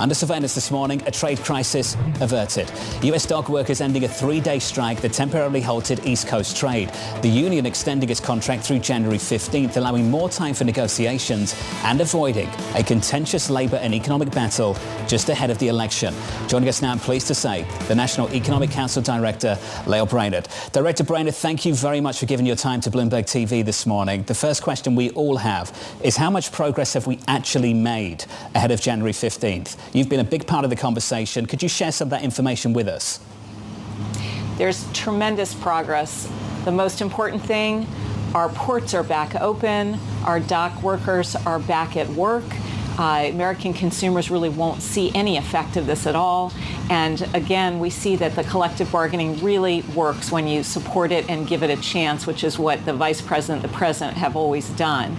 Under surveillance this morning, a trade crisis averted. US dock workers ending a 3-day strike that temporarily halted East Coast trade. The union extending its contract through January 15th, allowing more time for negotiations and avoiding a contentious labour and economic battle just ahead of the election. Joining us now, I'm pleased to say, the National Economic Council Director, Lael Brainard. Director Brainard, thank you very much for giving your time to Bloomberg TV this morning. The first question we all have is how much progress have we actually made ahead of January 15th? You've been a big part of the conversation. Could you share some of that information with us? There's tremendous progress. The most important thing, our ports are back open, our dock workers are back at work. American consumers really won't see any effect of this at all. And again, we see that the collective bargaining really works when you support it and give it a chance, which is what the Vice President, the President have always done.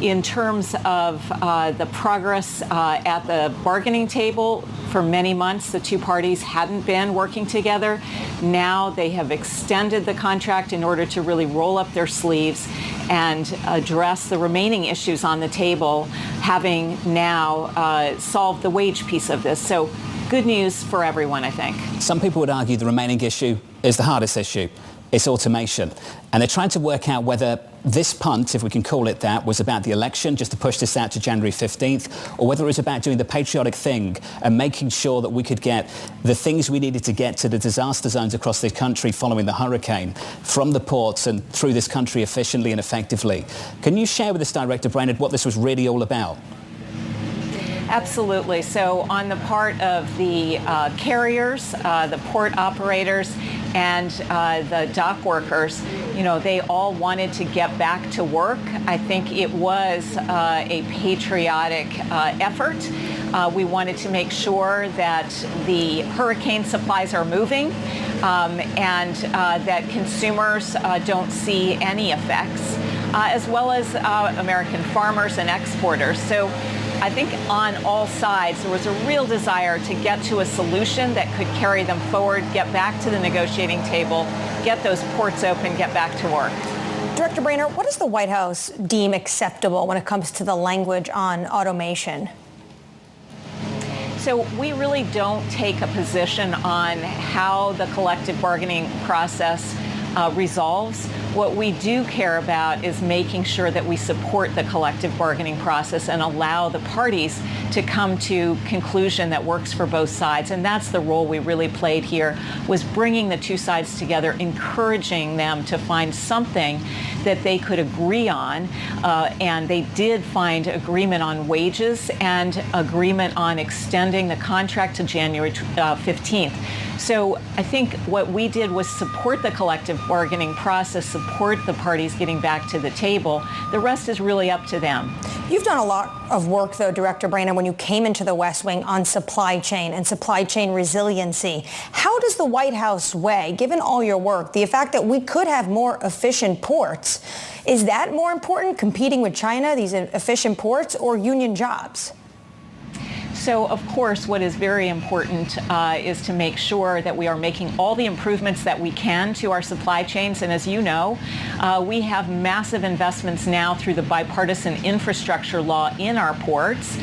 In terms of the progress at the bargaining table, for many months the two parties hadn't been working together. Now they have extended the contract in order to really roll up their sleeves and address the remaining issues on the table, having now solved the wage piece of this. So good news for everyone, I think. Some people would argue the remaining issue is the hardest issue. It's automation. And they're trying to work out whether this punt, if we can call it that, was about the election, just to push this out to January 15th, or whether it was about doing the patriotic thing and making sure that we could get the things we needed to get to the disaster zones across this country following the hurricane from the ports and through this country efficiently and effectively. Can you share with us, Director Brainard, what this was really all about? Absolutely. So on the part of the carriers, the port operators, and the dock workers, they all wanted to get back to work. I think it was a patriotic effort. We wanted to make sure that the hurricane supplies are moving and that consumers don't see any effects, as well as American farmers and exporters. So I think on all sides, there was a real desire to get to a solution that could carry them forward, get back to the negotiating table, get those ports open, get back to work. Director Brainard, what does the White House deem acceptable when it comes to the language on automation? So we really don't take a position on how the collective bargaining process resolves. What we do care about is making sure that we support the collective bargaining process and allow the parties to come to conclusion that works for both sides. And that's the role we really played here, was bringing the two sides together, encouraging them to find something that they could agree on. And they did find agreement on wages and agreement on extending the contract to January 15th. So I think what we did was support the collective bargaining process, support the parties getting back to the table. The rest is really up to them. You've done a lot of work, though, Director Brainard, when you came into the West Wing on supply chain and supply chain resiliency. How does the White House weigh, given all your work, the fact that we could have more efficient ports? Is that more important, competing with China, these efficient ports, or union jobs? So, of course, what is very important is to make sure that we are making all the improvements that we can to our supply chains. And as you know, we have massive investments now through the bipartisan infrastructure law in our ports.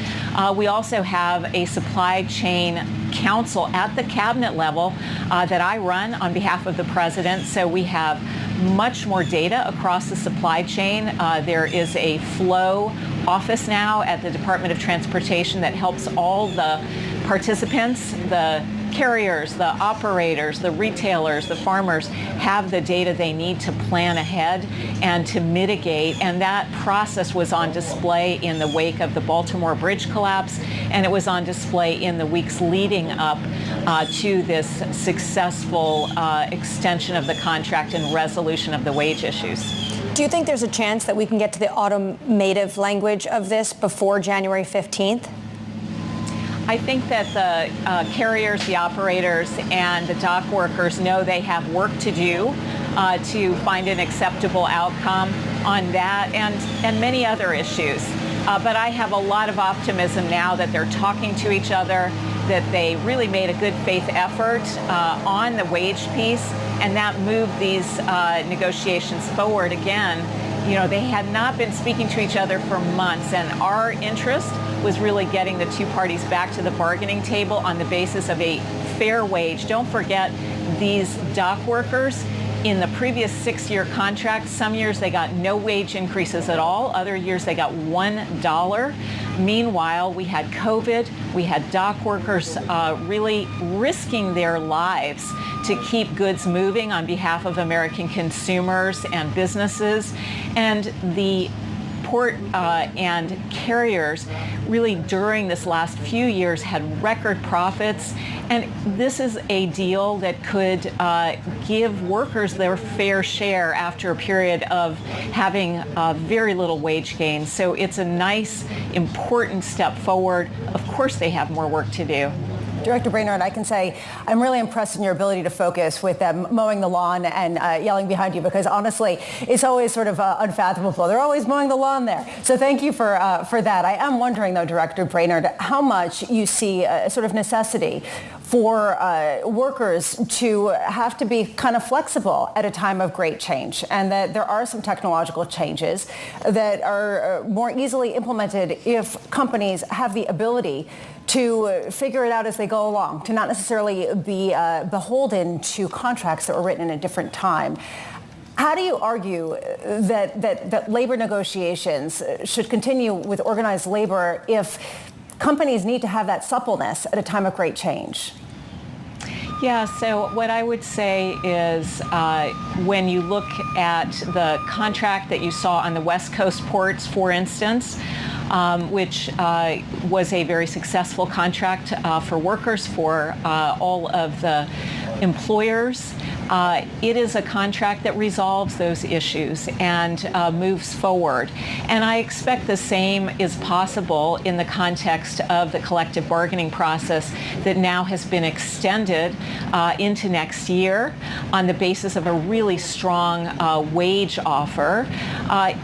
We also have a supply chain council at the cabinet level that I run on behalf of the president. So we have much more data across the supply chain. There is a flow office now at the Department of Transportation that helps all the participants, the carriers, the operators, the retailers, the farmers have the data they need to plan ahead and to mitigate. And that process was on display in the wake of the Baltimore Bridge collapse, and it was on display in the weeks leading up to this successful extension of the contract and resolution of the wage issues. Do you think there's a chance that we can get to the automative language of this before January 15th? I think that the carriers, the operators, and the dock workers know they have work to do to find an acceptable outcome on that and many other issues. But I have a lot of optimism now that they're talking to each other, that they really made a good faith effort on the wage piece, and that moved these negotiations forward again. You know, they had not been speaking to each other for months, and our interest was really getting the two parties back to the bargaining table on the basis of a fair wage. Don't forget, these dock workers, in the previous 6-year contract, some years they got no wage increases at all. Other years they got $1. Meanwhile, we had COVID. We had dock workers really risking their lives to keep goods moving on behalf of American consumers and businesses. And the port and carriers really during this last few years had record profits. And this is a deal that could give workers their fair share after a period of having very little wage gain. So it's a nice, important step forward. Of course, they have more work to do. Director Brainard, I can say I'm really impressed in your ability to focus with them mowing the lawn and yelling behind you, because honestly, it's always sort of unfathomable. They're always mowing the lawn there. So thank you for that. I am wondering, though, Director Brainard, how much you see a sort of necessity for workers to have to be kind of flexible at a time of great change, and that there are some technological changes that are more easily implemented if companies have the ability to figure it out as they go along, to not necessarily be beholden to contracts that were written in a different time. How do you argue that labor negotiations should continue with organized labor if companies need to have that suppleness at a time of great change? Yeah, so what I would say is when you look at the contract that you saw on the West Coast ports, for instance, which was a very successful contract for workers, for all of the employers. It is a contract that resolves those issues and moves forward. And I expect the same is possible in the context of the collective bargaining process that now has been extended into next year on the basis of a really strong wage offer.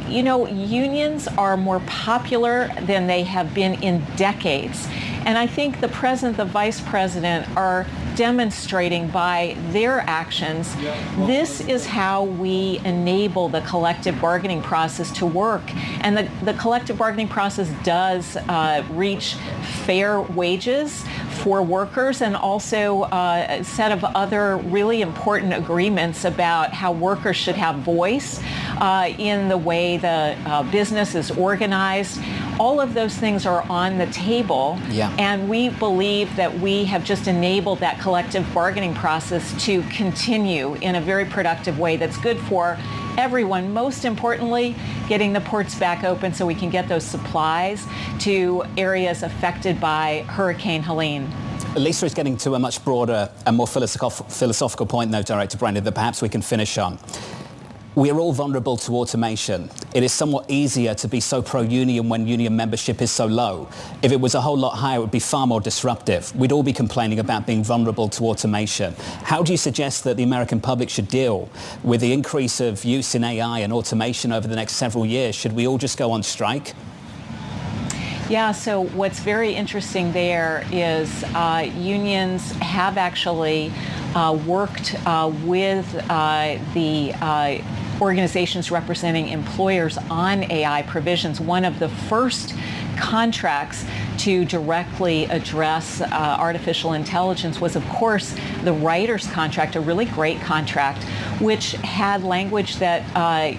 Unions are more popular than they have been in decades. And I think the president, the vice president are demonstrating by their actions, this is how we enable the collective bargaining process to work. And the collective bargaining process does reach fair wages for workers, and also a set of other really important agreements about how workers should have voice in the way the business is organized. All of those things are on the table, and we believe that we have just enabled that collective bargaining process to continue in a very productive way that's good for everyone. Most importantly, getting the ports back open so we can get those supplies to areas affected by Hurricane Helene. Lisa is getting to a much broader and more philosophical point, though, Director Brainard, that perhaps we can finish on. We are all vulnerable to automation. It is somewhat easier to be so pro-union when union membership is so low. If it was a whole lot higher, it would be far more disruptive. We'd all be complaining about being vulnerable to automation. How do you suggest that the American public should deal with the increase of use in AI and automation over the next several years? Should we all just go on strike? Yeah, so what's very interesting there is unions have actually worked with the organizations representing employers on AI provisions. One of the first contracts to directly address artificial intelligence was, of course, the writer's contract, a really great contract, which had language that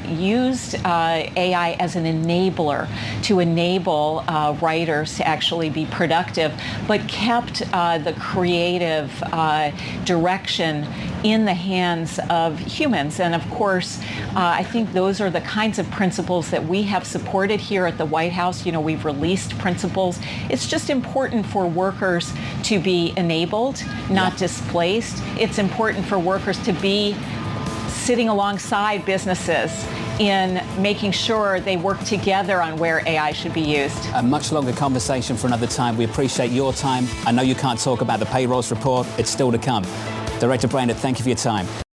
used AI as an enabler to enable writers to actually be productive, but kept the creative direction in the hands of humans. And of course, I think those are the kinds of principles that we have supported here at the White House. You know, we've released principles. It's just important for workers to be enabled, not displaced. It's important for workers to be sitting alongside businesses in making sure they work together on where AI should be used. A much longer conversation for another time. We appreciate your time. I know you can't talk about the payrolls report. It's still to come. Director Brainard, thank you for your time.